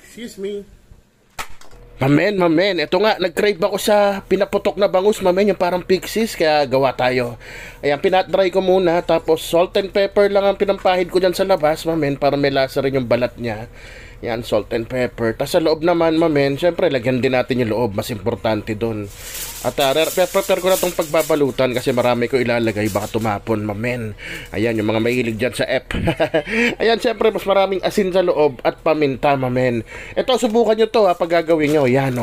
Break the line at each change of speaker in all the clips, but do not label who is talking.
Excuse me. Mamen, ito nga, nag-crave ako sa pinaputok na bangus, mamen, yung parang pixies, kaya gawa tayo. Ayan, pinat-dry ko muna, tapos salt and pepper lang ang pinampahid ko dyan sa labas, mamen, para may lasa rin yung balat niya. Yan, salt and pepper. Tapos sa loob naman, mamen, syempre, lagyan din natin yung loob, mas importante dun. At prepare ko na itong pagbabalutan kasi marami ko ilalagay, baka tumapon, mamen. Ayan, yung mga mahilig dyan sa F. Ayan, syempre, mas maraming asin sa loob at paminta, mamen. Ito, subukan nyo to, pag gagawin nyo. Yan,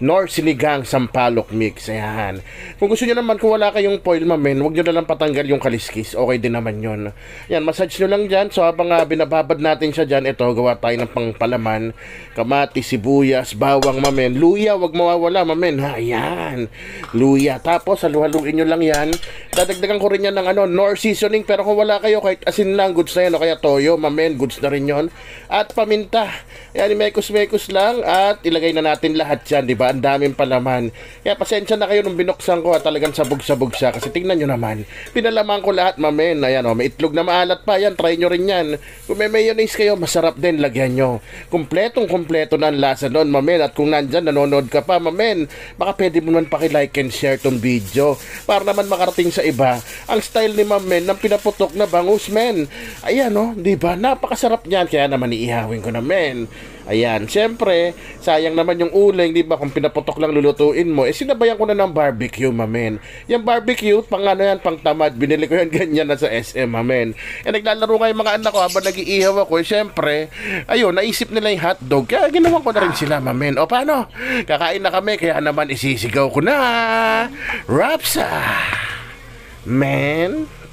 Nor sinigang sampalok mix. Ayan. Kung gusto nyo naman, kung wala kayong foil, mamen, huwag nyo na lang patanggal yung kaliskis. Okay din naman yun. Ayan, massage nyo lang dyan. So, habang binababad natin siya dyan, ito, gawa tayo ng pangpalaman. Kamatis, sibuyas, bawang, mamen. Luya, wag mawawala, mamen. Ayan. Luya. Tapos, haluhaluin nyo lang yan. Dadagdagan ko rin yan ng Nor seasoning. Pero kung wala kayo, kahit asin lang, goods na yan. O kaya toyo, mamen, goods na rin yun. At paminta. Ayan, mekos-mekos lang. At ilagay na natin lahat yan, di ba? Ang daming palaman. Kaya pasensya na kayo nung binuksan ko, talagang sabog-sabog siya. Kasi tingnan nyo naman, pinalaman ko lahat, mamen. Ayan, may itlog na maalat pa. Yan, try nyo rin yan. Kung may mayonnaise kayo, masarap din, lagyan nyo. Kumpletong-kumpleto na ang lasa nun, mamen. At kung nandyan, nanonood ka pa, mamen, baka pwede mo naman paki-like and share tong video para naman makarating sa iba ang style ni mamen ng pinaputok na bangus, men. Ayan, di ba? Napakasarap niyan. Kaya naman iihawin ko na, men. Ayan, syempre, sayang naman yung uling, di ba? Kung pinaputok lang lulutuin mo, sinabayan ko na ng barbecue, mamen. Yung barbecue, pang pang tamad. Binili ko yan ganyan na sa SM, mamen. Naglalaro nga yung mga anak ko habang nag-iihaw ako. Syempre, ayun, naisip nila yung hotdog. Kaya ginawa ko na rin sila, mamen. O paano? Kakain na kami, kaya naman isisigaw ko na. Rapsa! Man!